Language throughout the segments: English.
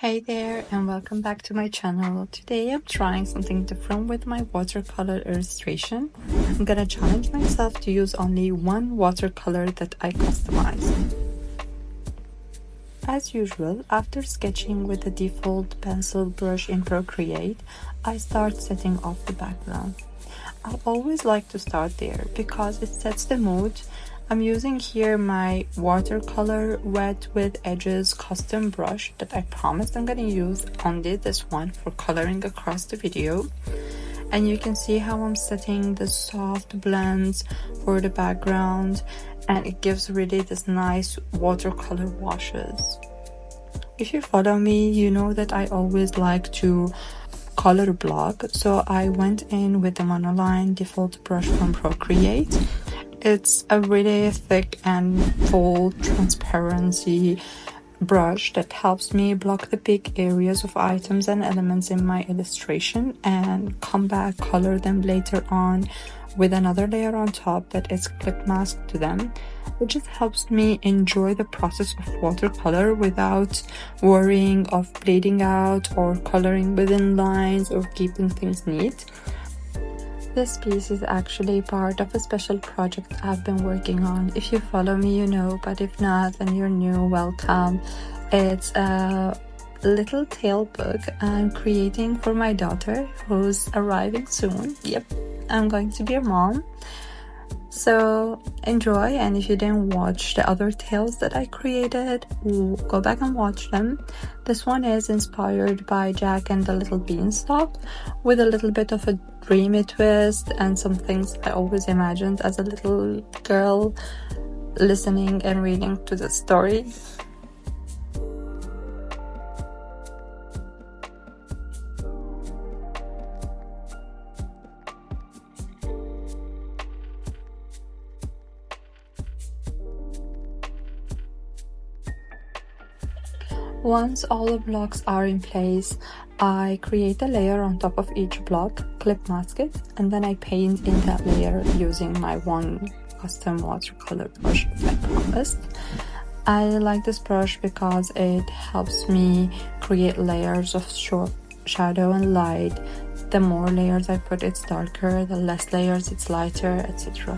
Hey there and welcome back to my channel. Today I'm trying something different with my watercolor illustration. I'm gonna challenge myself to use only one watercolor that I customize. As usual, after sketching with the default pencil brush in Procreate, I start setting off the background. I always like to start there because it sets the mood. I'm using here my watercolor wet with edges custom brush that I promised I'm gonna use only this one for coloring across the video. And you can see how I'm setting the soft blends for the background, and it gives really this nice watercolor washes. If you follow me, you know that I always like to color block, so I went in with the monoline default brush from Procreate. It's a really thick and full transparency brush that helps me block the big areas of items and elements in my illustration and come back color them later on with another layer on top that is clip masked to them. It just helps me enjoy the process of watercolor without worrying of bleeding out or coloring within lines or keeping things neat. This piece is actually part of a special project I've been working on. If you follow me, you know, but if not and you're new, welcome. It's a little tale book I'm creating for my daughter who's arriving soon. Yep, I'm going to be a mom. So enjoy, and if you didn't watch the other tales that I created, go back and watch them. This one is inspired by Jack and the Little Beanstalk, with a little bit of a dreamy twist and some things I always imagined as a little girl listening and reading to the story. Once all the blocks are in place, I create a layer on top of each block, clip mask it, and then I paint in that layer using my one custom watercolor brush that I promised. I like this brush because it helps me create layers of short shadow and light. The more layers I put, it's darker, the less layers it's lighter, etc.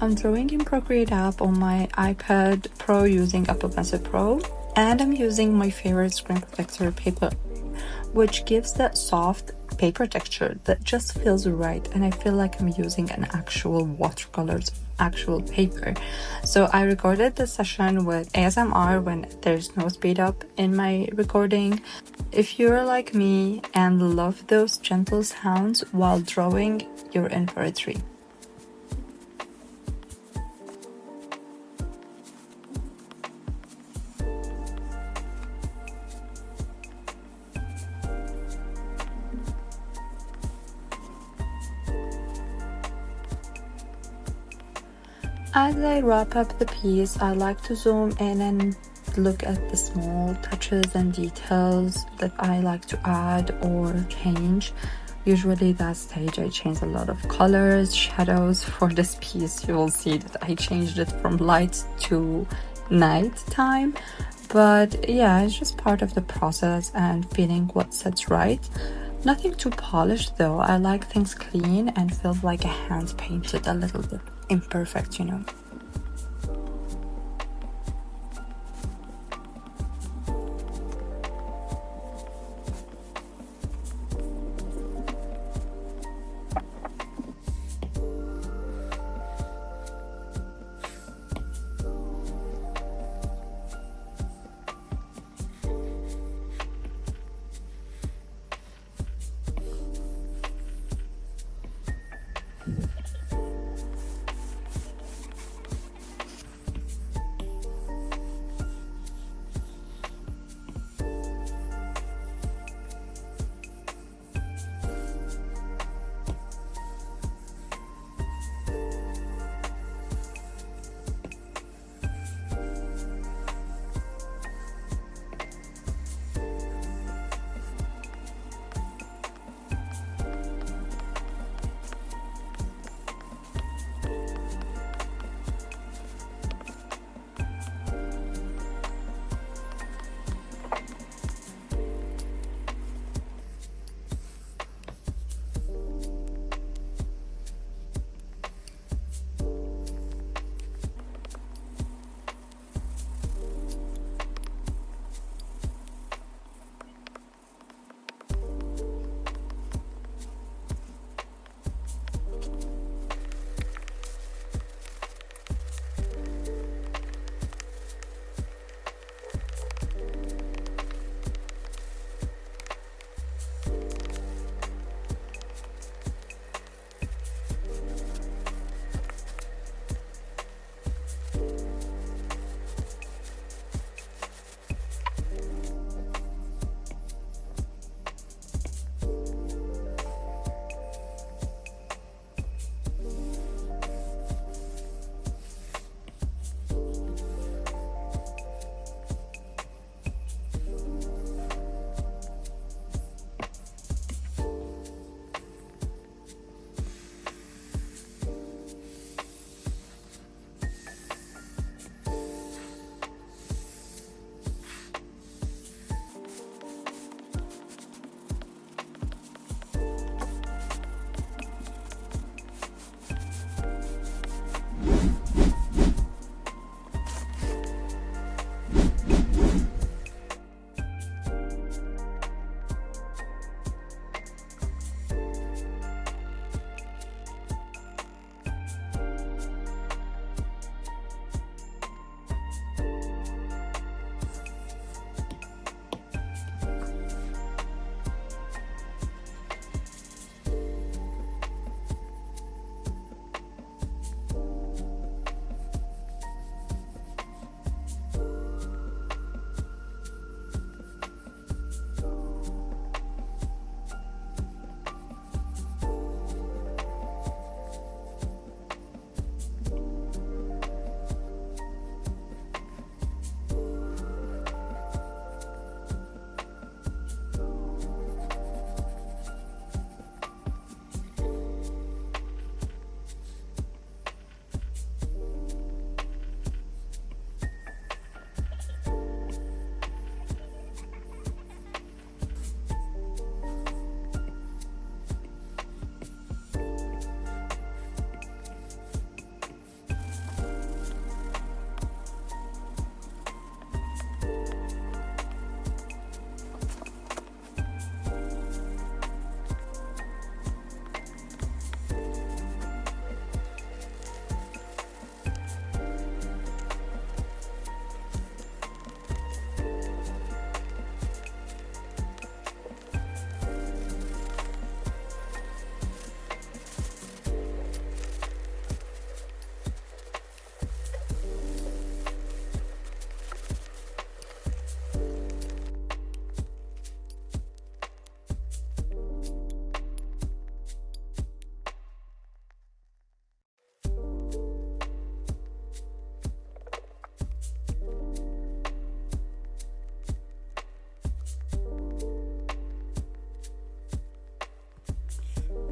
I'm drawing in Procreate app on my iPad Pro using Apple Pencil Pro, and I'm using my favorite screen protector paper, which gives that soft paper texture that just feels right, and I feel like I'm using an actual watercolors, actual paper. So I recorded the session with ASMR when there's no speed up in my recording. If you're like me and love those gentle sounds while drawing, you're in for a treat. As I wrap up the piece, I like to zoom in and look at the small touches and details that I like to add or change. Usually that stage I change a lot of colors, shadows. For this piece you will see that I changed it from light to night time. But yeah, it's just part of the process and feeling what sets right. Nothing too polished though. I like things clean and feels like a hand painted, a little bit imperfect, you know.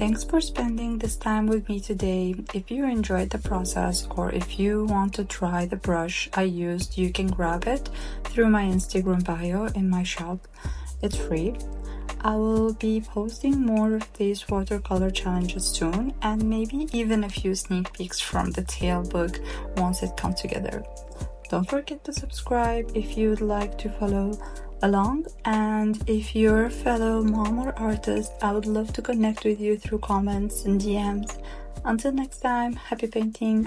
Thanks for spending this time with me today. If you enjoyed the process or if you want to try the brush I used, you can grab it through my Instagram bio in my shop. It's free. I will be posting more of these watercolor challenges soon, and maybe even a few sneak peeks from the tail book once it comes together. Don't forget to subscribe if you'd like to follow along, and if you're a fellow mom or artist, I would love to connect with you through comments and DMs. Until next time, happy painting!